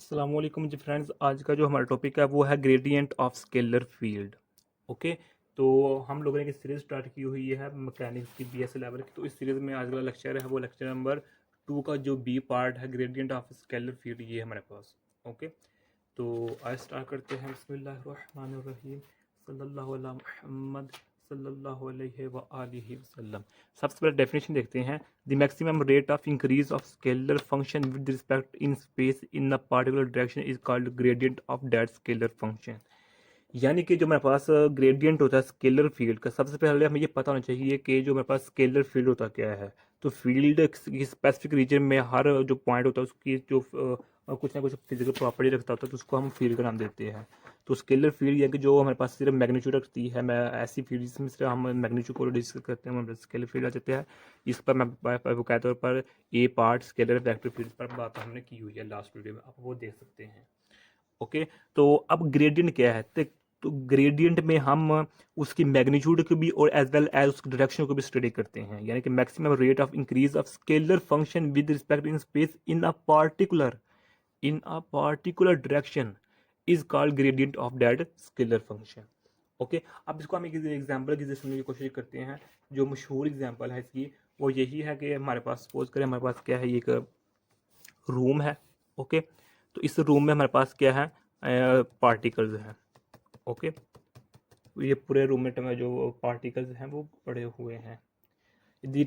अस्सलाम वालेकुम जी फ्रेंड्स। आज का जो हमारा टॉपिक है वो है gradient of scalar field. Okay, तो हम लोगों ने एक सीरीज़ स्टार्ट की हुई है मैकेनिक्स की बीएस लेवल की। तो इस सीरीज़ में आज का लेक्चर है वो लेक्चर नंबर 2 का जो बी पार्ट है ग्रेडियंट ऑफ स्केलर फील्ड, ये है हमारे पास। ओके, तो आज स्टार्ट करते हैं। बिस्मिल्लाहिर्रहमानिर्रहीम, सल्लल्लाहु अला मुहम्मद सल्लल्लाहु अलैहि व आलिहि वसल्लम। सबसे पहले डेफिनेशन देखते हैं। The maximum rate of increase of scalar function with respect in space in a particular direction is called gradient of that scalar function. यानी कि जो मेरे पास ग्रेडियंट होता है स्केलर फील्ड का, सबसे पहले हमें ये पता होना चाहिए कि जो मेरे पास स्केलर फील्ड होता क्या है। तो फील्ड की स्पेसिफिक रीजन में हर जो पॉइंट होता है उसकी जो कुछ ना कुछ फिजिकल प्रॉपर्टी रखता होता है, तो उसको हम फील्ड का नाम देते हैं। तो स्केलर फील्ड यानी कि जो हमारे पास सिर्फ मैग्नीट्यूड रखती है, मैं ऐसी फील्ड जिसमें सिर्फ हम मैग्नीट्यूड को डिस्कस करते हैं, हम स्केलर फील्ड आ जाते हैं। इस पर मैं बकाया तौर पर ए पार्ट स्केलर वेक्टर फील्ड पर बात हमने की हुई है लास्ट वीडियो में, आप वो देख सकते हैं। ओके, तो अब ग्रेडियंट क्या है? तो ग्रेडियंट में हम उसकी मैग्नीट्यूड को भी और एज वेल एज उसकी डायरेक्शन को भी स्टडी करते हैं। यानी कि maximum rate of increase of scalar function with respect in space in a particular direction is called gradient of that scalar function. Okay, अब इसको हम एक एग्जांपल की समझने की कोशिश करते हैं। जो मशहूर एग्जांपल है इसकी वो यही है कि हमारे पास सपोज करें हमारे पास क्या है, ये एक रूम है। ओके, तो इस रूम में हमारे पास क्या है, पार्टिकल्स हैं। ओके, ये पूरे रूम में जो पार्टिकल्स हैं वो पड़े हुए हैं। यदि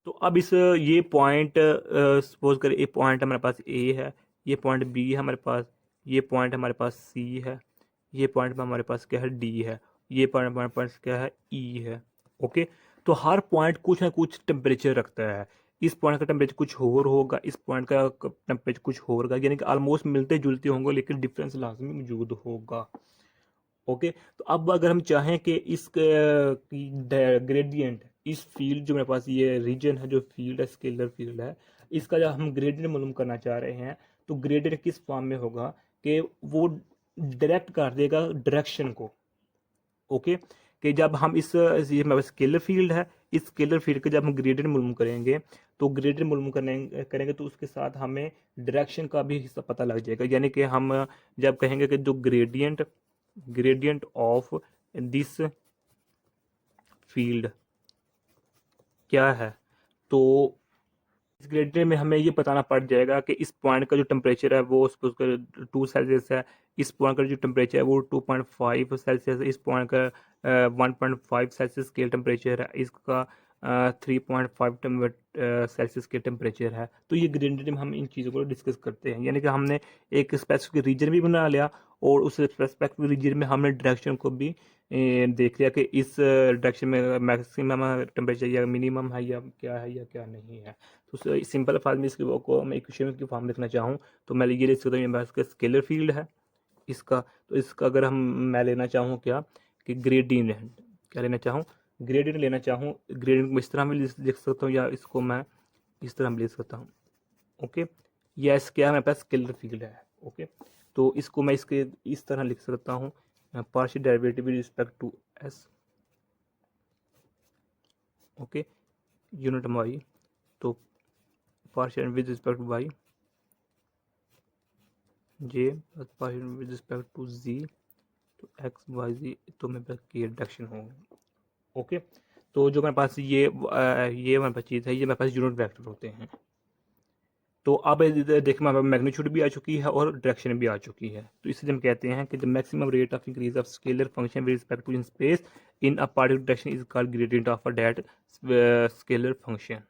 तो अब इस ये पॉइंट सपोज करें, ये पॉइंट हमारे पास ए है, ये पॉइंट बी है हमारे पास, ये पॉइंट हमारे पास सी है, ये पॉइंट हमारे पास क्या है, डी है, ये पॉइंट हमारे पास क्या है, ई है। ओके, तो हर पॉइंट कुछ ना कुछ टेम्परेचर रखता है। इस पॉइंट का टेम्परेचर कुछ और होगा, इस पॉइंट का टेम्परेचर कुछ और होगा, यानी कि ऑलमोस्ट मिलते जुलते होंगे लेकिन डिफरेंस लाजमी मौजूद होगा। ओके, तो अब अगर हम चाहें कि इस ग्रेडियंट, इस फील्ड जो मेरे पास ये रीजन है, जो फील्ड है स्केलर फील्ड है, इसका जब हम ग्रेडियंट मालूम करना चाह रहे हैं, तो ग्रेडियंट किस फॉर्म में होगा कि वो डायरेक्ट कर देगा डायरेक्शन को। ओके, कि जब हम ये हमारे स्केलर फील्ड है, इस स्केलर फील्ड का जब हम ग्रेडियंट मालूम करेंगे, तो ग्रेडियंट मालूम करेंगे तो उसके साथ हमें डायरेक्शन का भी हिस्सा पता लग जाएगा। यानी कि हम जब कहेंगे कि जो ग्रेडियंट ऑफ दिस फील्ड क्या है, तो इस ग्रेडियंट में हमें ये बताना पड़ जाएगा कि इस पॉइंट का जो टेम्परेचर है वो सपोज कर 2 सेल्सियस है, इस पॉइंट का जो टेम्परेचर है वो 2.5 सेल्सियस है, इस पॉइंट का 1.5 सेल्सियस स्केल टेम्परेचर है, इसका 3.5 सेल्सियस के टेम्परेचर है। तो ये ग्रेडियंट में हम इन चीज़ों को डिस्कस करते हैं। यानी कि हमने एक स्पेसिफिक रीजन भी बना लिया और उस स्पेसिफिक रीजन में हमने डायरेक्शन को भी देख लिया कि इस डायरेक्शन में मैक्सिमम टेम्परेचर या मिनिमम है या क्या नहीं है। तो सिंपल फार्म में इसकी को मैं इक्वेशन की फॉर्म लिखना चाहूँ तो मैं ये लिख सकता हूँ, मेरे पास स्केलर फील्ड है इसका। तो इसका अगर हम मैं लेना चाहूँ क्या, कि ग्रेडियंट, क्या लेना चाहूँ, ग्रेडियंट लेना चाहूँ। ग्रेडियंट को इस तरह भी लिख सकता हूँ या इसको मैं इस तरह भी लिख सकता हूँ। ओके, ये एस क्या है, मेरे पास स्केलर फील्ड है। ओके, तो इसको मैं इसके इस तरह लिख सकता हूँ, partial derivative with respect to S. Okay, unit Y, तो partial with respect to Y J plus partial with respect to G, तो एक्स वाई जी, तो मेरे पास की रिडक्शन होगी। ओके, तो जो मेरे पास ये मेरे पास चीज़ है, ये मेरे पास यूनिट वेक्टर होते हैं। तो अब देखिए हमारे मैग्नीट्यूड भी आ चुकी है और डायरेक्शन भी आ चुकी है। तो इसलिए हम कहते हैं कि the maximum rate of increase of scalar function with respect to in space in a particular direction is called gradient of a that scalar function.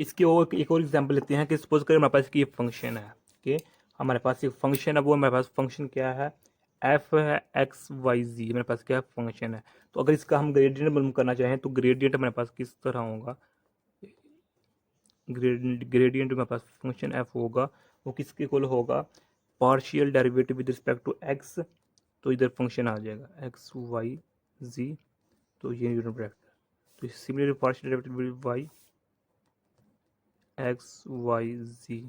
इसकी और एक और एग्जांपल लेते हैं कि सपोज करें हमारे पास की फंक्शन है कि हमारे पास एक फंक्शन है, वो हमारे पास फंक्शन क्या है, एफ है एक्स वाई जी, मेरे पास क्या फंक्शन है। तो अगर इसका हम ग्रेडियंट मालूम करना चाहें तो ग्रेडियंट हमारे पास किस तरह होगा, ग्रेडियंट में पास फंक्शन एफ होगा, वो किसके इक्वल होगा, partial derivative with respect to x. तो इधर फंक्शन आ जाएगा एक्स वाई जी, तो ये यूनिट ब्रैकेट। तो similarly partial derivative with Y X Y G,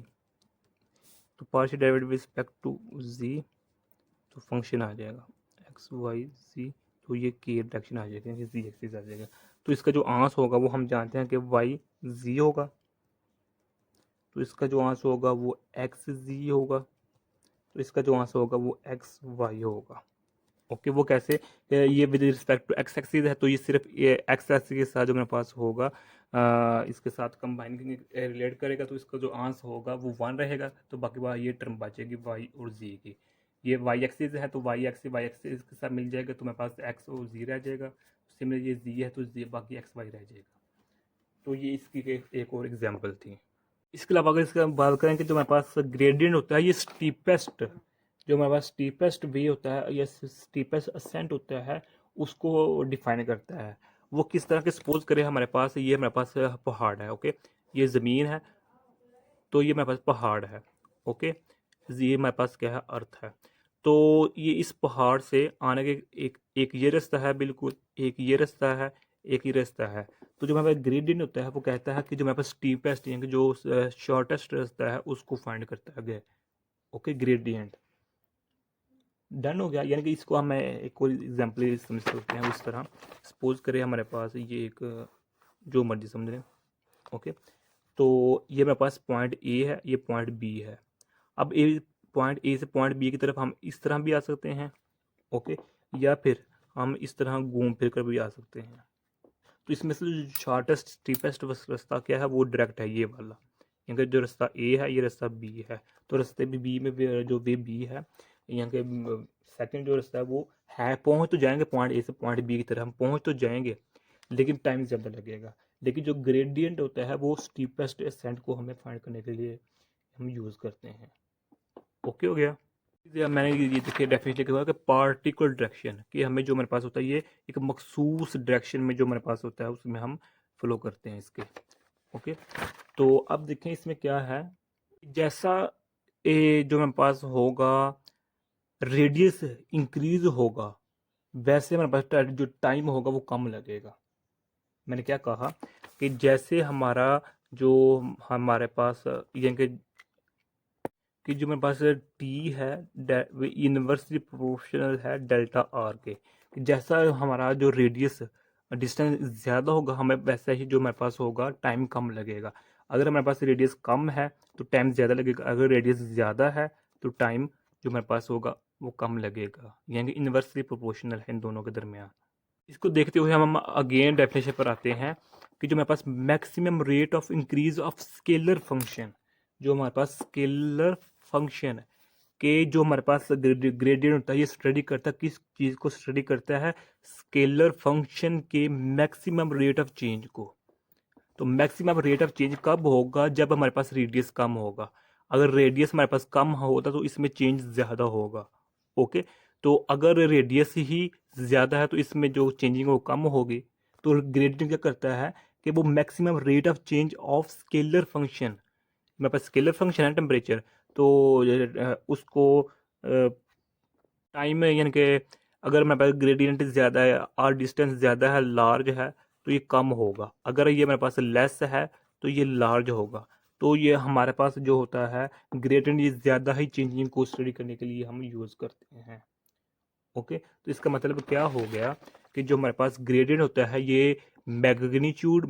तो partial derivative with respect to G, तो फंक्शन आ जाएगा एक्स वाई जी, तो ये की डायरेक्शन आ जाएगा, जी एक्सिस आ जाएगा। तो इसका जो आंसर होगा वो हम जानते हैं कि वाई जी होगा, तो इसका जो आंसर होगा वो एक्स जी होगा, तो इसका जो आंसर होगा वो एक्स वाई होगा। ओके, वो कैसे? ये with respect to x axis है, तो ये सिर्फ ये एक्स एक्सिस के साथ जो मेरे पास होगा इसके साथ कंबाइन रिलेट करेगा, तो इसका जो आंसर होगा वो 1 रहेगा, तो बाकी बात ये टर्म बचेगी वाई और जी की। ये वाई एक्सिस है तो वाई एक्सिस के साथ मिल जाएगा, तो मेरे पास एक्स और जी रह जाएगा। सिमिलर ये जी है तो जी बाकी एक्स वाई रह जाएगा। तो ये इसकी एक और एग्जाम्पल थी। इसके अलावा अगर इसका बात करें कि जो हमारे पास ग्रेडियंट होता है, ये स्टीपेस्ट, जो हमारे पास स्टीपेस्ट वे होता है या स्टीपेस्ट असेंट होता है, उसको डिफाइन करता है। वो किस तरह के, सपोज करें हमारे पास ये हमारे पास पहाड़ है, ओके, ये ज़मीन है, तो ये हमारे पास पहाड़ है, ओके, ये हमारे पास क्या है, अर्थ है। तो ये इस पहाड़ से आने के एक ये रास्ता है, बिल्कुल एक ये रास्ता है, एक ये रास्ता है। तो जो हमारे पास ग्रेडियंट होता है वो कहता है कि जो हमारे पास स्टीपेस्ट यानी कि जो शॉर्टेस्ट रास्ता है उसको फाइंड करता है। ओके, ग्रेडियंट डन हो गया। यानी कि इसको हम एक और एग्जाम्पल समझ सकते हैं उस तरह। सपोज करें हमारे पास ये एक जो मर्जी समझ लें, ओके, तो ये मेरे पास पॉइंट ए है, ये पॉइंट बी है। अब पॉइंट ए से पॉइंट बी की तरफ हम इस तरह भी आ सकते हैं, ओके, या फिर हम इस तरह घूम फिर कर भी आ सकते हैं। तो इसमें से जो शॉर्टेस्ट स्टीपेस्ट रास्ता क्या है वो डायरेक्ट है, ये वाला। यहाँ जो रास्ता ए है ये रास्ता बी है, तो रास्ते बी में जो वे बी है, यहाँ के सेकंड जो रास्ता है वो है, पहुँच तो जाएंगे पॉइंट ए से पॉइंट बी की तरफ, हम पहुँच तो जाएंगे लेकिन टाइम ज़्यादा लगेगा। लेकिन जो ग्रेडियंट होता है वो स्टीपेस्ट असेंट को हमें फाइंड करने के लिए हम यूज़ करते हैं। ओके हो गया। मैंने ये देखिए डेफिनेशन लिखा हुआ है कि पार्टिकुलर डायरेक्शन, कि हमें जो हमारे पास होता है ये एक मखसूस डायरेक्शन में जो हमारे पास होता है उसमें हम फॉलो करते हैं इसके। ओके, तो अब देखें इसमें क्या है, जैसा जो हमारे पास होगा रेडियस इंक्रीज होगा, वैसे हमारे पास जो टाइम होगा वो कम लगेगा। मैंने क्या कहा कि जैसे हमारा जो हमारे पास यानी कि जो मेरे पास टी है इनवर्सली प्रोपोर्शनल है डेल्टा आर के, कि जैसा हमारा जो रेडियस डिस्टेंस ज़्यादा होगा हमें वैसा ही जो हमारे पास होगा टाइम कम लगेगा। अगर हमारे पास रेडियस कम है तो टाइम ज़्यादा लगेगा, अगर रेडियस ज़्यादा है तो टाइम जो हमारे पास होगा वो कम लगेगा। यानी कि इनवर्सली प्रोपोर्शनल है इन दोनों के दरमियान। इसको देखते हुए हम अगेन डेफिनेशन पर आते हैं कि जो हमारे पास maximum rate of increase of scalar function, जो हमारे पास स्केलर फंक्शन के जो हमारे पास ग्रेडियंट होता है ये स्टडी करता है, किस चीज़ को स्टडी करता है, स्केलर फंक्शन के मैक्सिमम रेट ऑफ चेंज को। तो मैक्सिमम रेट ऑफ चेंज कब होगा, जब हमारे पास रेडियस कम होगा। अगर रेडियस हमारे पास कम होता तो इसमें चेंज ज़्यादा होगा। ओके, तो अगर रेडियस ही ज़्यादा है तो इसमें जो चेंजिंग वो कम होगी। तो ग्रेडियंट क्या करता है कि वो maximum rate of change of scalar function, मेरे पास स्केलर फंक्शन है टेम्परेचर, तो उसको टाइम में यानी कि अगर मेरे पास ग्रेडियंट ज़्यादा है और डिस्टेंस ज़्यादा है, लार्ज है, तो ये कम होगा। अगर ये मेरे पास लेस है तो ये लार्ज होगा। तो ये हमारे पास जो होता है ग्रेडियंट ये ज़्यादा ही चेंजिंग को स्टडी करने के लिए हम यूज़ करते हैं। ओके, तो इसका मतलब क्या हो गया कि जो हमारे पास ग्रेडियंट होता है ये मैग्नीट्यूड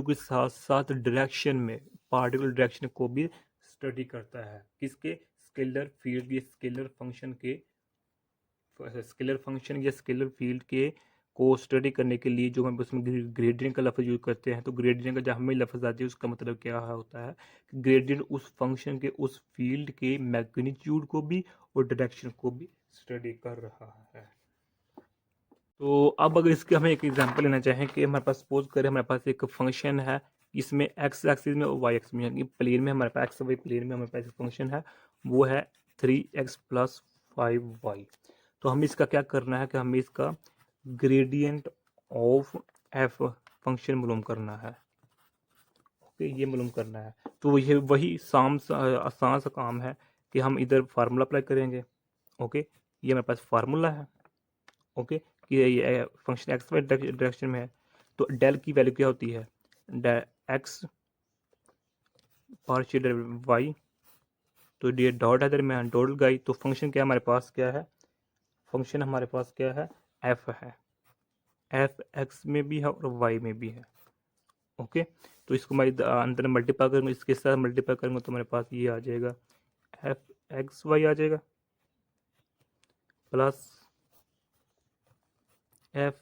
के साथ साथ डायरेक्शन में पार्टिकुलर डायरेक्शन को भी स्टडी करता है, किसके, स्केलर फील्ड या स्केलर फंक्शन के, स्केलर फंक्शन या स्केलर फील्ड के को स्टडी करने के लिए जो हम उसमें ग्रेडियंट का लफ्ज़ यूज़ करते हैं। तो ग्रेडियंट का जब हमें लफ्ज़ आती है उसका मतलब क्या होता है कि ग्रेडियंट उस फंक्शन के उस फील्ड के मैग्नीट्यूड को भी और डायरेक्शन को भी स्टडी कर रहा है। तो अब अगर इसके हमें एक एग्जांपल लेना चाहें कि हमारे पास सपोज करें हमारे पास एक फंक्शन है, इसमें एक्स एक्सिस में और वाई एक्सिस में, यानी प्लेन में हमारे पास एक्स वाई प्लेन में हमारे पास एक फंक्शन है, वो है 3x + 5y। तो हमें इसका क्या करना है कि हमें इसका ग्रेडियंट ऑफ एफ फंक्शन मालूम करना है। ओके, ये मालूम करना है। तो ये वही आसान सा काम है कि हम इधर फार्मूला अप्लाई करेंगे। ओके, ये हमारे पास फार्मूला है। ओके, कि ये फंक्शन एक्स वाई डायरेक्शन में है, तो डेल की वैल्यू क्या होती है, एक्स पार्शियल वाई, तो ये डॉट है दरमियान, डॉट गई, तो फंक्शन क्या हमारे पास क्या है, फंक्शन हमारे पास क्या है, एफ है, एफ एक्स में भी है और वाई में भी है। ओके, तो इसको मैं अंदर मल्टीप्लाई करूँगा, इसके साथ मल्टीप्लाई करूँगा तो मेरे पास ये आ जाएगा एफ एक्स वाई आ जाएगा प्लस एफ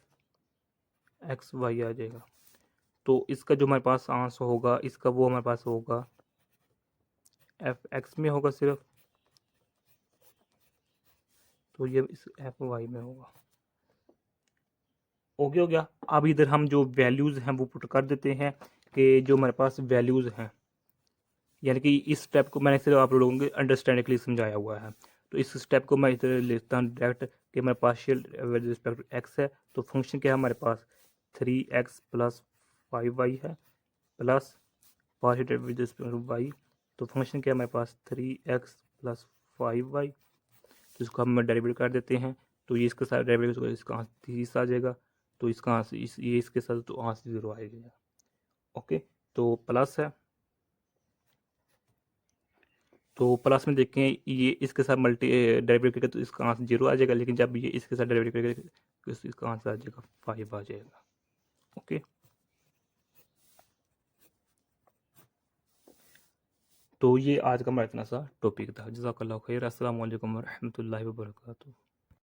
एक्स वाई आ जाएगा। तो इसका जो हमारे पास आंसर होगा इसका वो हमारे पास होगा एफ एक्स में होगा सिर्फ, तो ये इस एफ वाई में होगा। ओके हो गया। अब इधर हम जो वैल्यूज़ हैं वो पुट कर देते हैं कि जो हमारे पास वैल्यूज़ हैं, यानी कि इस स्टेप को मैंने सिर्फ आप लोगों के अंडरस्टैंडिंग के लिए समझाया हुआ है। तो इस स्टेप को मैं इधर लिखता हूँ डायरेक्ट कि हमारे partial with respect to x है, तो फंक्शन क्या है हमारे पास 3x प्लस 5y है plus partial with respect to y, तो फंक्शन क्या है हमारे पास 3x प्लस 5y। तो इसको हम डेरिवेट कर देते हैं, तो ये इसके साथ डेरिवेट इसका आंसर 30 आ जाएगा, तो इसका आंसर ये इसके साथ तो आंसर 0 आएगा। ओके, तो प्लस है, तो प्लस में देखें ये इसके साथ मल्टी डेरिवेट करेगा तो इसका आंसर 0 आ जाएगा, लेकिन जब ये इसके साथ डेरिवेट करेगा तो इसका आंसर आ जाएगा 5 आ जाएगा। ओके, तो ये आज का हमारा इतना सा टॉपिक था। जज़ाकल्लाहु खैर। अस्सलाम वालेकुम व रहमतुल्लाहि व बरकातुहू।